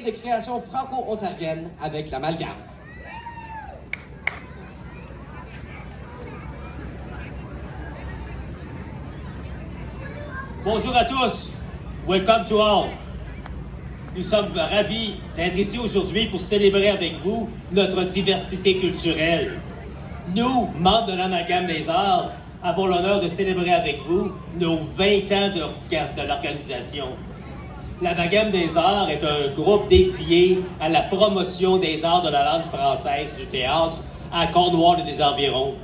de création franco-ontarienne avec l'Amalgame. Bonjour à tous. Welcome to all. Nous sommes ravis d'être ici aujourd'hui pour célébrer avec vous notre diversité culturelle. Nous, membres de l'Amalgame des Arts, avons l'honneur de célébrer avec vous nos 20 ans de l'organisation. L'Amalgame des Arts est un groupe dédié à la promotion des arts de la langue française du théâtre à Cornwall et des environs.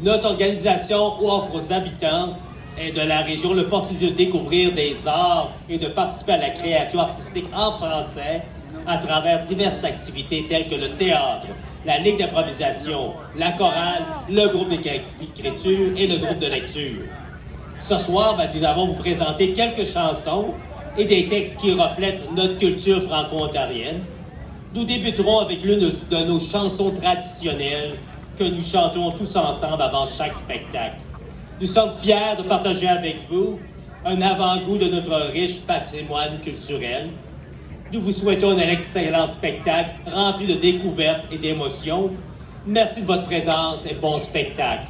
Notre organisation offre aux habitants de la région l'opportunité de découvrir des arts et de participer à la création artistique en français à travers diverses activités telles que le théâtre, la ligue d'improvisation, la chorale, le groupe d'écriture et le groupe de lecture. Ce soir, nous allons vous présenter quelques chansons et des textes qui reflètent notre culture franco-ontarienne. Nous débuterons avec l'une de nos chansons traditionnelles que nous chantons tous ensemble avant chaque spectacle. Nous sommes fiers de partager avec vous un avant-goût de notre riche patrimoine culturel. Nous vous souhaitons un excellent spectacle rempli de découvertes et d'émotions. Merci de votre présence et bon spectacle.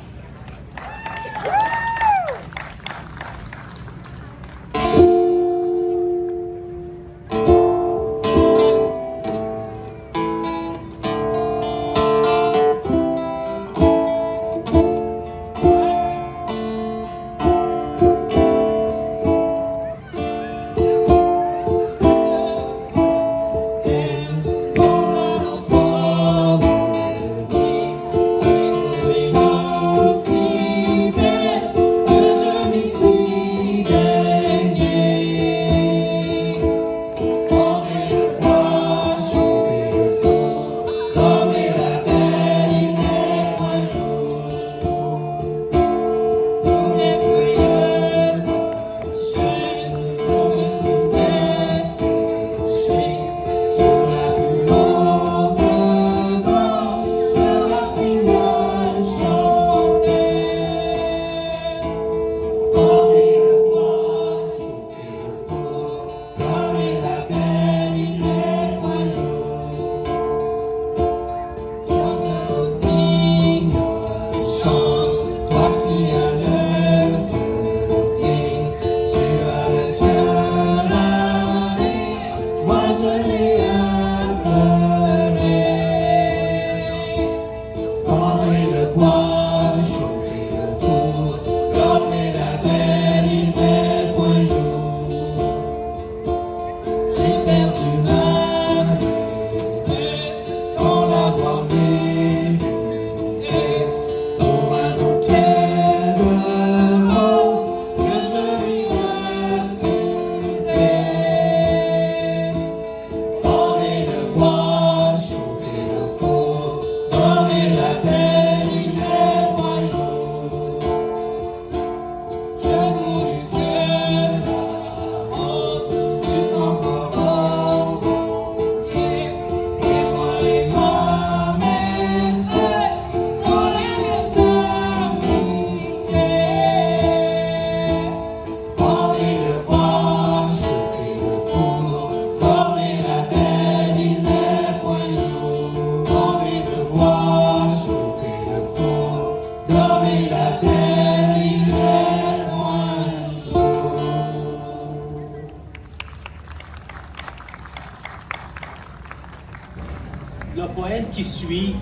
Le poème qui suit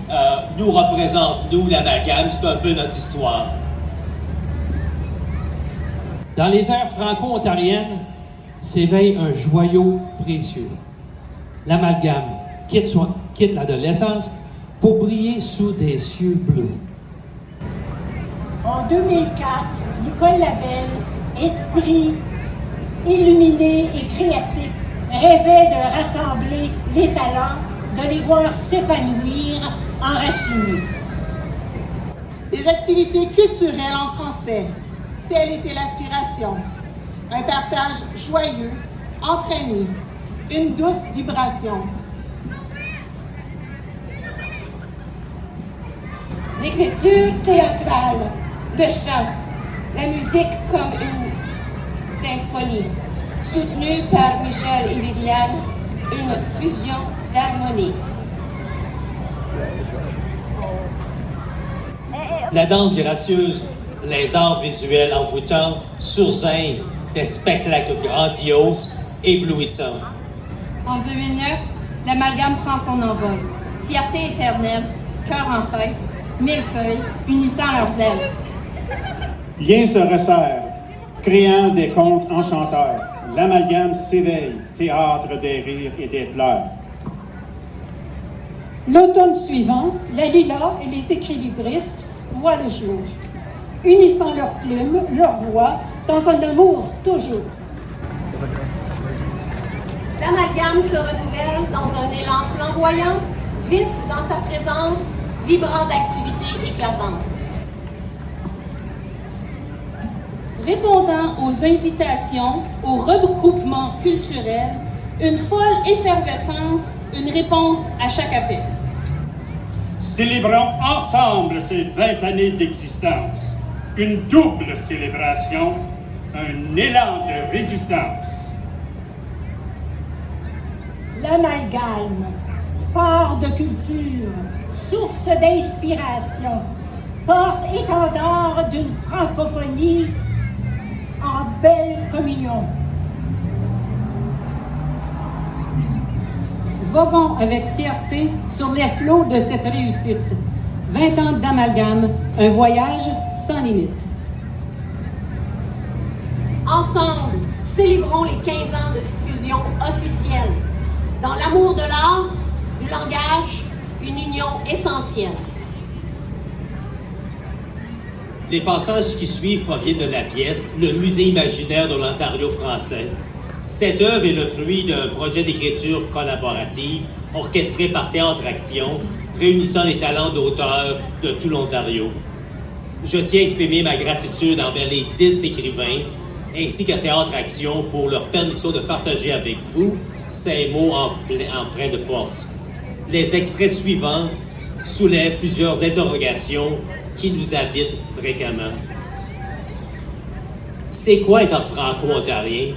nous représente, nous, l'Amalgame, c'est un peu notre histoire. Dans les terres franco-ontariennes s'éveille un joyau précieux. L'Amalgame quitte l'adolescence pour briller sous des cieux bleus. En 2004, Nicole Labelle, esprit illuminé et créatif, rêvait de rassembler les talents, de les voir s'épanouir, enracinés. Des activités culturelles en français, telle était l'aspiration. Un partage joyeux, entraîné, une douce vibration. L'écriture théâtrale, le chant, la musique comme une symphonie, soutenue par Michel et Viviane, une fusion d'harmonie. La danse gracieuse, les arts visuels envoûtants sur scène, des spectacles grandioses, éblouissants. En 2009, l'amalgame prend son envol. Fierté éternelle, cœur en fête, millefeuilles, unissant leurs ailes. Liens se resserrent, créant des contes enchanteurs. L'amalgame s'éveille, théâtre des rires et des pleurs. L'automne suivant, la Lila et les équilibristes voient le jour, unissant leurs plumes, leurs voix, dans un amour toujours. L'amalgame se renouvelle dans un élan flamboyant, vif dans sa présence, vibrant d'activités éclatantes. Répondant aux invitations, au regroupement culturel, une folle effervescence, une réponse à chaque appel. Célébrons ensemble ces 20 années d'existence. Une double célébration, un élan de résistance. L'amalgame, phare de culture, source d'inspiration, porte-étendard d'une francophonie en belle communion. Voguons avec fierté sur les flots de cette réussite. 20 ans d'amalgame, un voyage sans limite. Ensemble, célébrons les 15 ans de fusion officielle. Dans l'amour de l'art, du langage, une union essentielle. Les passages qui suivent proviennent de la pièce « Le musée imaginaire de l'Ontario français ». Cette œuvre est le fruit d'un projet d'écriture collaborative orchestré par Théâtre Action, réunissant les talents d'auteurs de tout l'Ontario. Je tiens à exprimer ma gratitude envers les 10 écrivains ainsi qu'à Théâtre Action pour leur permission de partager avec vous ces mots empreints de force. Les extraits suivants soulèvent plusieurs interrogations qui nous habitent fréquemment. C'est quoi être franco-ontarien?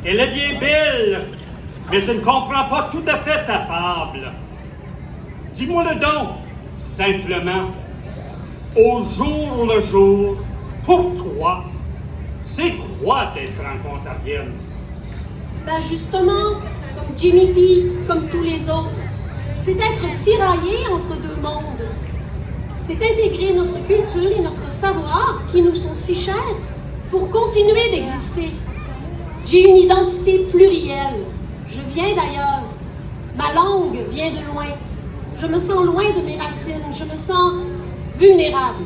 Elle est bien belle, mais je ne comprends pas tout à fait ta fable. Dis-moi le donc, simplement, au jour le jour, pour toi, c'est quoi d'être franco-ontarienne? Ben justement, comme Jimmy P, comme tous les autres, c'est être tiraillé entre deux mondes. C'est intégrer notre culture et notre savoir qui nous sont si chers pour continuer d'exister. J'ai une identité plurielle. Je viens d'ailleurs. Ma langue vient de loin. Je me sens loin de mes racines. Je me sens vulnérable.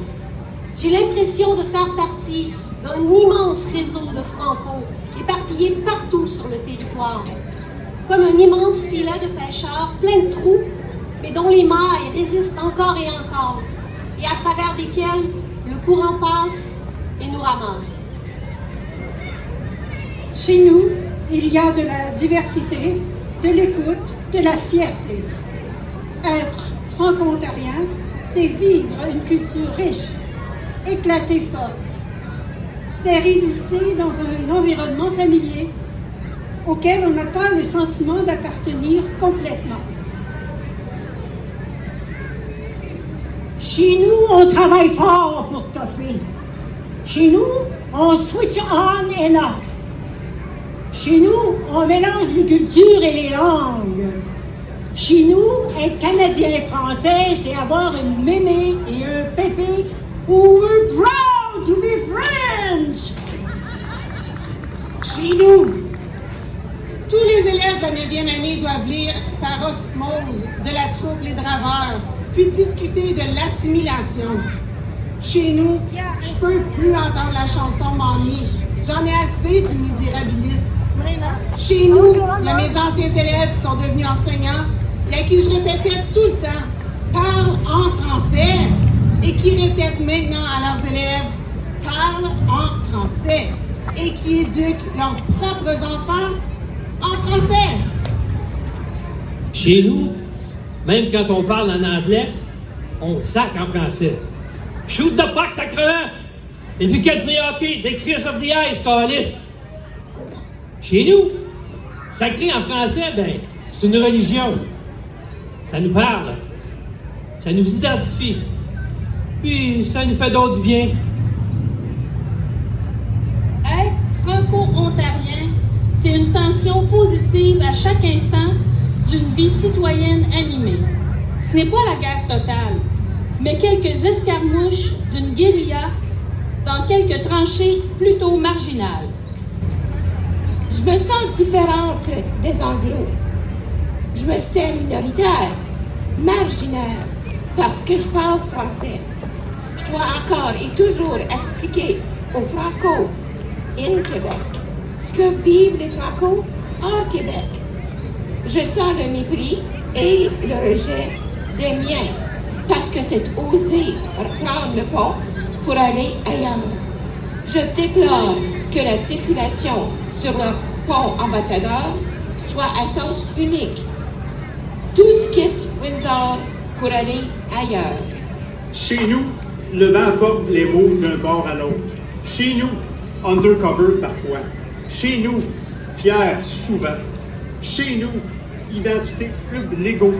J'ai l'impression de faire partie d'un immense réseau de Franco éparpillés partout sur le territoire. Comme un immense filet de pêcheurs plein de trous, mais dont les mailles résistent encore et encore, et à travers desquels le courant passe et nous ramasse. Chez nous, il y a de la diversité, de l'écoute, de la fierté. Être franco-ontarien, c'est vivre une culture riche, éclatée forte. C'est résister dans un environnement familier auquel on n'a pas le sentiment d'appartenir complètement. Chez nous, on travaille fort pour toffer. Chez nous, on switch on and off. Chez nous, on mélange les cultures et les langues. Chez nous, être Canadien et Français, c'est avoir une mémé et un pépé ou we're proud to be French. Chez nous, tous les élèves de la 9e année doivent lire par osmose de la troupe Les Draveurs, puis discuter de l'assimilation. Chez nous, je peux plus entendre la chanson Mamie. J'en ai assez du misérabilisme. Chez nous, il y a mes anciens élèves qui sont devenus enseignants et à qui je répétais tout le temps « parle en français » et qui répètent maintenant à leurs élèves « parle en français » et qui éduquent leurs propres enfants en français. Chez nous, même quand on parle en anglais, on sac en français. Shoot the puck, sacrement! If you can't play hockey, then Chris of the ice, calice! Chez nous, Sacré en français, ben, c'est une religion. Ça nous parle. Ça nous identifie. Puis ça nous fait d'autres du bien. Être franco-ontarien, c'est une tension positive à chaque instant d'une vie citoyenne animée. Ce n'est pas la guerre totale, mais quelques escarmouches d'une guérilla dans quelques tranchées plutôt marginales. Je me sens différente des Anglos. Je me sens minoritaire, marginaire, parce que je parle français. Je dois encore et toujours expliquer aux Franco in Québec ce que vivent les Franco hors Québec. Je sens le mépris et le rejet des miens, parce que c'est oser reprendre le pont pour aller ailleurs. Je déplore que la circulation sur le pont Ambassadeur soit à sens unique. Tous quittent Windsor pour aller ailleurs. Chez nous, le vent porte les mots d'un bord à l'autre. Chez nous, undercover parfois. Chez nous, fier souvent. Chez nous, identité club légaux.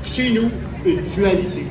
Chez nous, une dualité.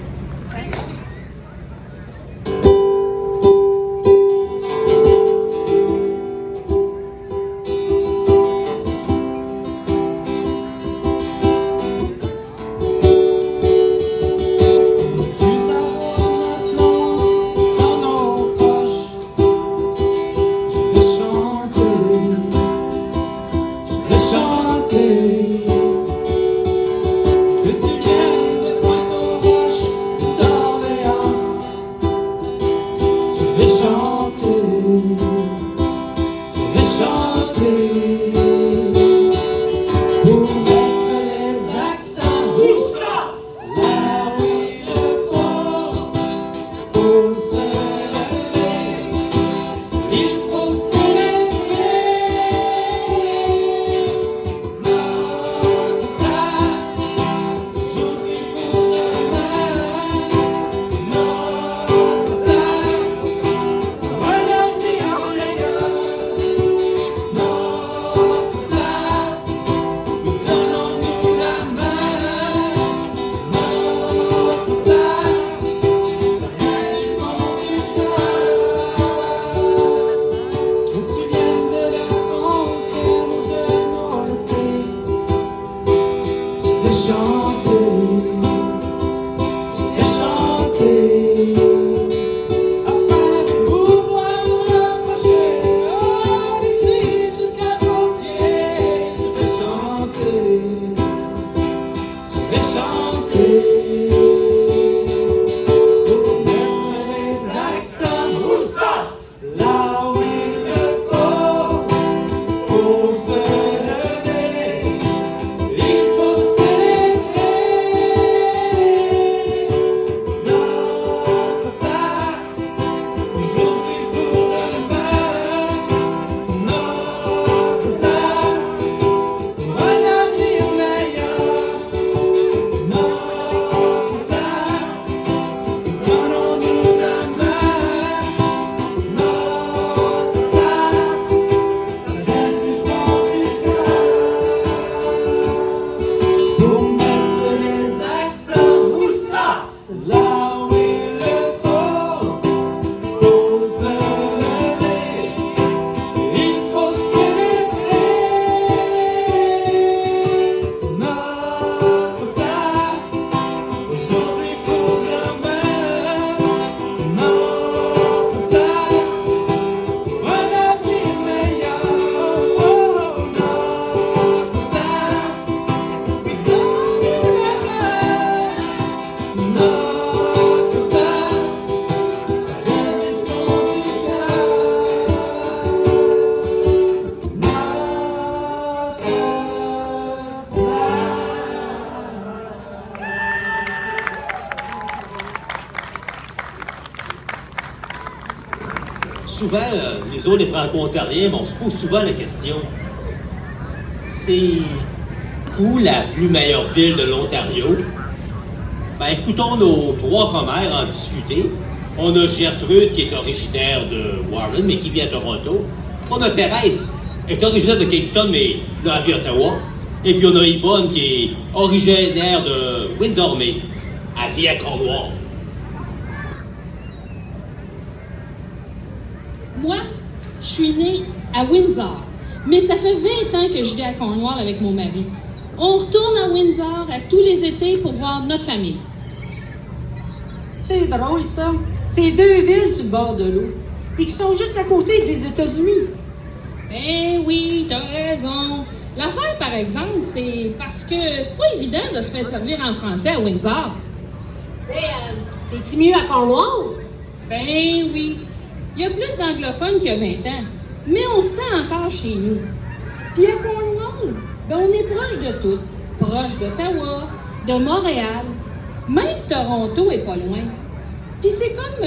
Souvent, nous autres, les Franco-Ontariens, on se pose souvent la question, c'est où la plus meilleure ville de l'Ontario? Ben, écoutons nos trois commères en discuter. On a Gertrude, qui est originaire de Warren, mais qui vit à Toronto. On a Thérèse, est originaire de Kingston, mais là, elle vit à Ottawa. Et puis on a Yvonne qui est originaire de Windsor, mais elle vit à Cornwall. Moi, je suis née à Windsor, mais ça fait 20 ans que je vis à Cornwall avec mon mari. On retourne à Windsor à tous les étés pour voir notre famille. C'est drôle, ça. C'est deux villes sur le bord de l'eau, puis qui sont juste à côté des États-Unis. Eh oui, t'as raison. L'affaire, par exemple, c'est parce que c'est pas évident de se faire servir en français à Windsor. Mais c'est-tu mieux à Cornwall? Ben oui. Il y a plus d'anglophones qu'il y a 20 ans, mais on se sent encore chez nous. Puis à Cornwall, ben on est proche de tout. Proche d'Ottawa, de Montréal, même Toronto est pas loin. Puis c'est comme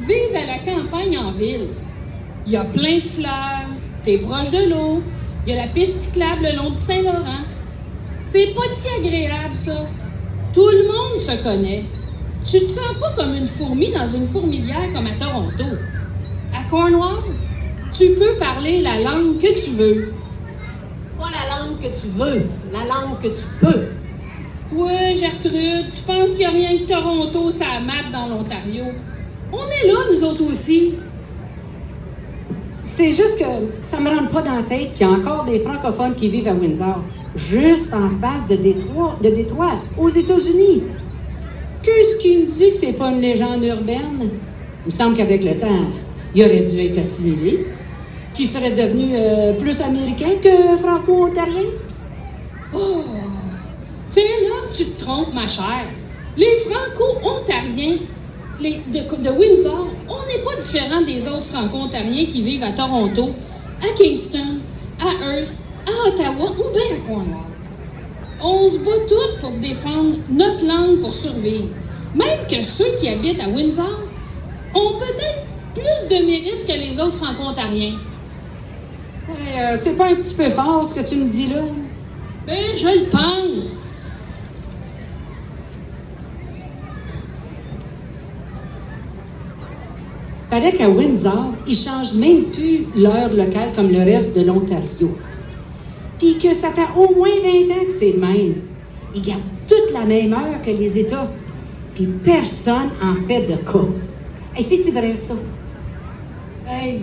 vivre à la campagne en ville. Il y a plein de fleurs, t'es proche de l'eau, il y a la piste cyclable le long du Saint-Laurent. C'est pas si agréable, ça. Tout le monde se connaît. Tu te sens pas comme une fourmi dans une fourmilière comme à Toronto. À Cornwall, tu peux parler la langue que tu veux. Pas la langue que tu veux, la langue que tu peux. Toi, Gertrude, tu penses qu'il n'y a rien que Toronto, ça map dans l'Ontario. On est là, nous autres aussi. C'est juste que ça me rentre pas dans la tête qu'il y a encore des francophones qui vivent à Windsor, juste en face de Détroit, aux États-Unis. Qu'est-ce qui me dit que c'est pas une légende urbaine? Il me semble qu'avec le temps, il aurait dû être assimilé, qu'il serait devenu plus américain que franco-ontarien. Oh! C'est là que tu te trompes, ma chère. Les franco-ontariens de Windsor, on n'est pas différents des autres franco-ontariens qui vivent à Toronto, à Kingston, à Hearst, à Ottawa ou bien à Cornwall. On se bat tous pour défendre notre langue pour survivre. Même que ceux qui habitent à Windsor ont peut-être plus de mérite que les autres franco-ontariens. C'est pas un petit peu fort ce que tu me dis là? Ben, je le pense. Paraît qu'à Windsor, ils changent même plus l'heure locale comme le reste de l'Ontario. Puis que ça fait au moins 20 ans que c'est le même. Ils gardent toute la même heure que les États. Puis personne en fait de cas. Et c'est-tu vrai, ça? Hey,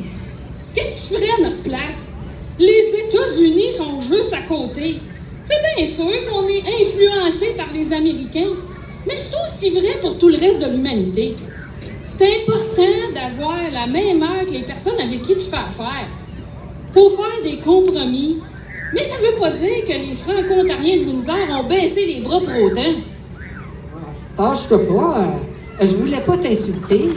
qu'est-ce que tu ferais à notre place? Les États-Unis sont juste à côté. C'est bien sûr qu'on est influencé par les Américains, mais c'est aussi vrai pour tout le reste de l'humanité. C'est important d'avoir la même heure que les personnes avec qui tu fais affaire. Faut faire des compromis, mais ça veut pas dire que les franco-ontariens de Windsor ont baissé les bras pour autant. Fâche-toi pas. Je voulais pas t'insulter.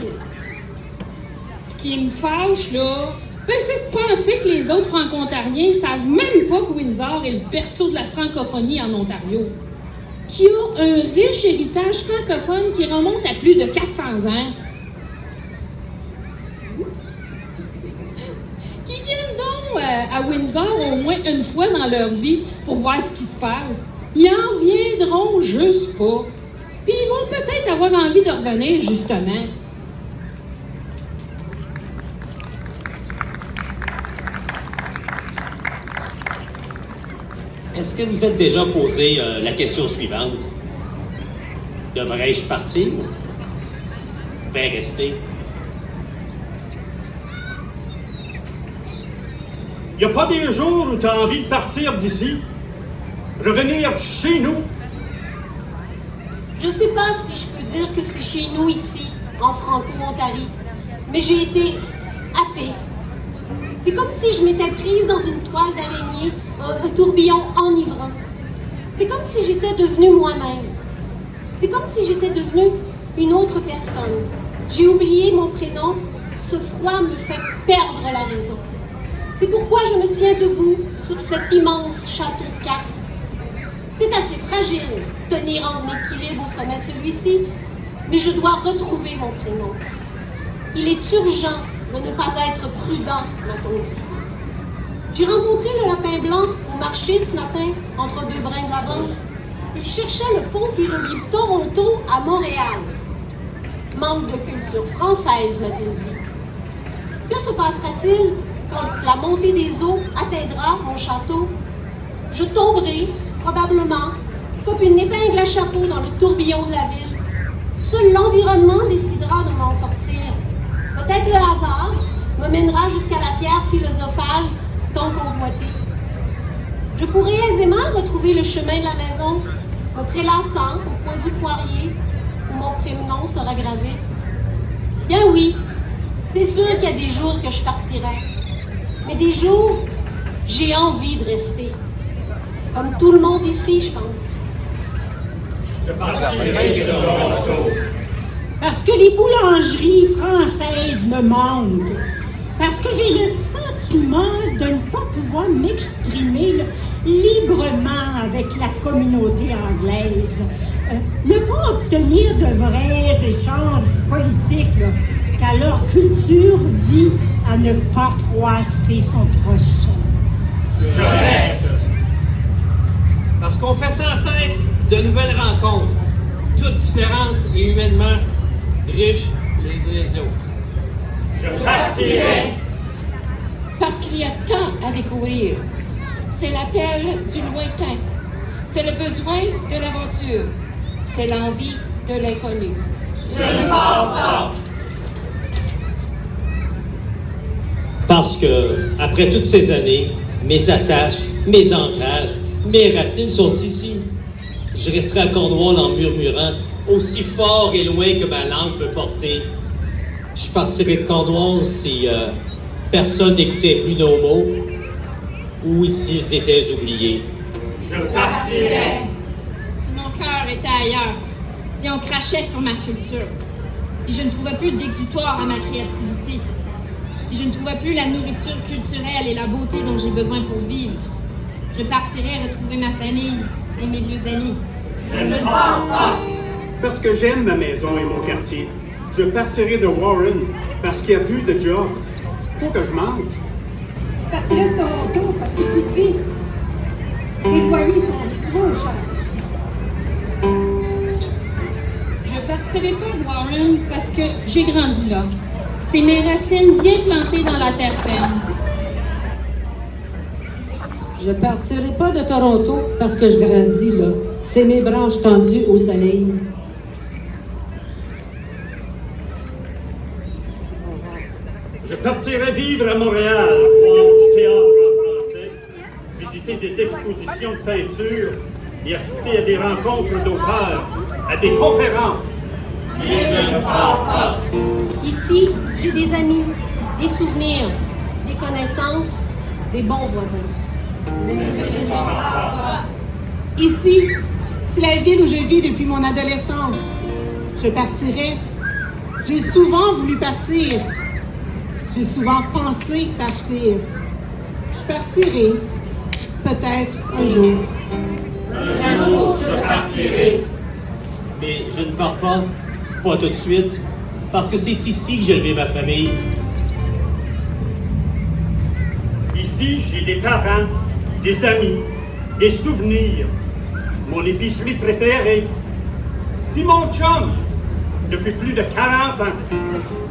Ce qui me fâche, là, ben, c'est de penser que les autres franco-ontariens savent même pas que Windsor est le berceau de la francophonie en Ontario. Qu'il y a un riche héritage francophone qui remonte à plus de 400 ans. Qui viennent donc à Windsor au moins une fois dans leur vie pour voir ce qui se passe. Ils en viendront juste pas. Puis ils vont peut-être avoir envie de revenir, justement. Est-ce que vous êtes déjà posé la question suivante? Devrais-je partir? Ben rester. Y a pas des jours où t'as envie de partir d'ici? Revenir chez nous? Je sais pas si je peux dire que c'est chez nous ici, en Franco-Ontario, mais j'ai été happée. C'est comme si je m'étais prise dans une toile d'araignée, un tourbillon enivrant. C'est comme si j'étais devenue moi-même. C'est comme si j'étais devenue une autre personne. J'ai oublié mon prénom. Ce froid me fait perdre la raison. C'est pourquoi je me tiens debout sur cet immense château de cartes. C'est assez fragile, tenir en équilibre au sommet de celui-ci, mais je dois retrouver mon prénom. Il est urgent de ne pas être prudent, m'a-t-on dit. J'ai rencontré le lapin blanc au marché ce matin, entre deux brins de lavande. Il cherchait le pont qui relie Toronto à Montréal. Manque de culture française, m'a-t-il dit. Que se passera-t-il quand la montée des eaux atteindra mon château, je tomberai, probablement, comme une épingle à chapeau dans le tourbillon de la ville. Seul l'environnement décidera de m'en sortir. Peut-être le hasard me mènera jusqu'à la pierre philosophale tant convoitée. Je pourrai aisément retrouver le chemin de la maison, me prélassant au coin du poirier où mon prénom sera gravé. Bien oui, c'est sûr qu'il y a des jours que je partirai. Mais des jours, j'ai envie de rester. Comme tout le monde ici, je pense. Je partirai de Toronto. Parce que les boulangeries françaises me manquent. Parce que j'ai le sentiment de ne pas pouvoir m'exprimer librement avec la communauté anglaise. Ne pas obtenir de vrais échanges politiques, car leur culture vit à ne pas froisser son prochain. Je reste. Parce qu'on fait sans cesse de nouvelles rencontres, toutes différentes et humainement riches les autres. Je partirai. Parce qu'il y a tant à découvrir. C'est l'appel du lointain. C'est le besoin de l'aventure. C'est l'envie de l'inconnu. Je ne pars pas. Parce que, après toutes ces années, mes attaches, mes ancrages, mes racines sont ici. Je resterai à Cornwall en murmurant, aussi fort et loin que ma langue peut porter. Je partirai de Cornwall si personne n'écoutait plus nos mots, ou si ils étaient oubliés. Je partirai. Si mon cœur était ailleurs, si on crachait sur ma culture, si je ne trouvais plus d'exutoire à ma créativité, si je ne trouvais plus la nourriture culturelle et la beauté dont j'ai besoin pour vivre, je partirais retrouver ma famille et mes vieux amis. Je ne pars pas. Parce que j'aime ma maison et mon quartier. Je partirai de Warren parce qu'il n'y a plus de job. Faut que je mange. Je partirai de Toronto parce qu'il n'y a plus de vie. Les loyers sont trop chers. Je partirai pas de Warren parce que j'ai grandi là. C'est mes racines bien plantées dans la terre ferme. Je partirai pas de Toronto parce que je grandis là. C'est mes branches tendues au soleil. Je partirai vivre à Montréal, voir du théâtre en français, visiter des expositions de peinture et assister à des rencontres d'auteurs, à des conférences. Et je ne pars pas. Ici, j'ai des amis, des souvenirs, des connaissances, des bons voisins. Ici, c'est la ville où je vis depuis mon adolescence. Je partirai. J'ai souvent voulu partir. J'ai souvent pensé partir. Je partirai. Peut-être un jour. Un jour, je partirai. Mais je ne pars pas tout de suite, parce que c'est ici que j'ai élevé ma famille. Ici, j'ai des parents, des amis, des souvenirs, mon épicerie préférée, puis mon chum, depuis plus de 40 ans.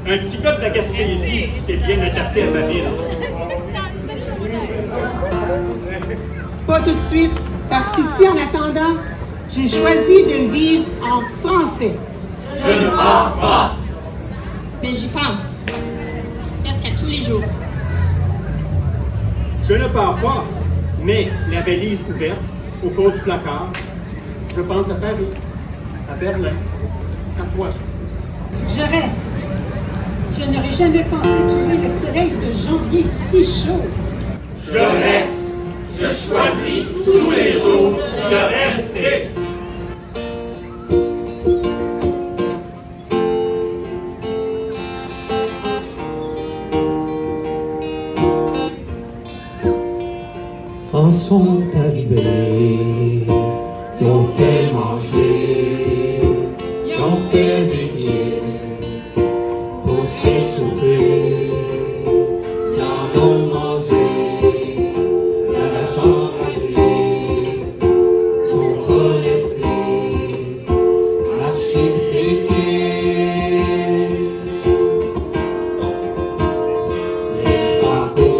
Un petit gars de la Gaspésie qui s'est bien adapté à ma ville. Pas tout de suite, parce qu'ici, en attendant, j'ai choisi de vivre en français. Je ne pars pas. Mais j'y pense. Presque à tous les jours. Je ne pars pas, mais la valise ouverte, au fond du placard, je pense à Paris, à Berlin, à toi. Je reste. Je n'aurais jamais pensé trouver le soleil de janvier si chaud. Je reste. Je choisis tous les jours de rester. En sont arrivés, ils ont fait manger, ils ont fait des kits pour se réchauffer, ils en ont mangé, dans la chambre à geler, sont pas laissés marcher ses quais. Les Franco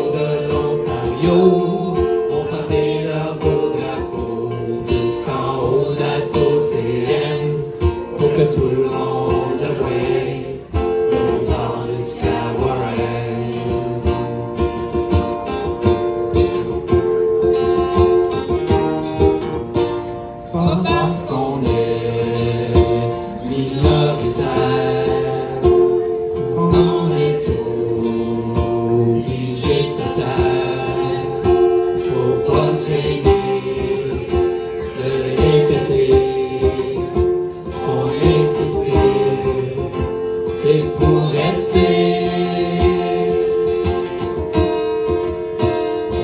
que tout le monde le voie, longtemps jusqu'à Warren. Pas parce qu'on est minoritaire qu'on est obligé de se taire. Faut pas se gêner de répéter qu'on est ici, c'est pour rester.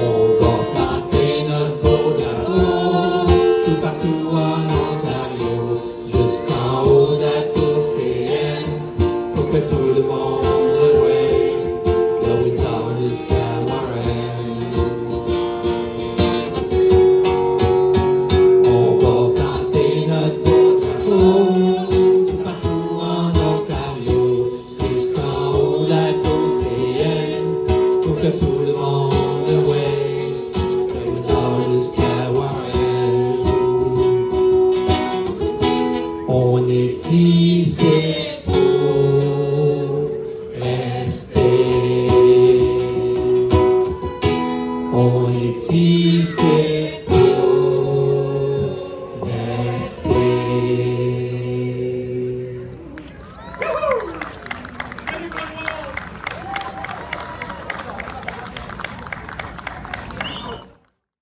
On va planter notre beau drapeau tout partout en Ontario, jusqu'en haut de la tour CN, pour que tout le monde le voie, de Windsor jusqu'à Warren. On va planter notre beau drapeau tout partout en Ontario, jusqu'en haut de la tour CN, pour que tout le monde le voie, de Windsor jusqu'à Warren. On est ici.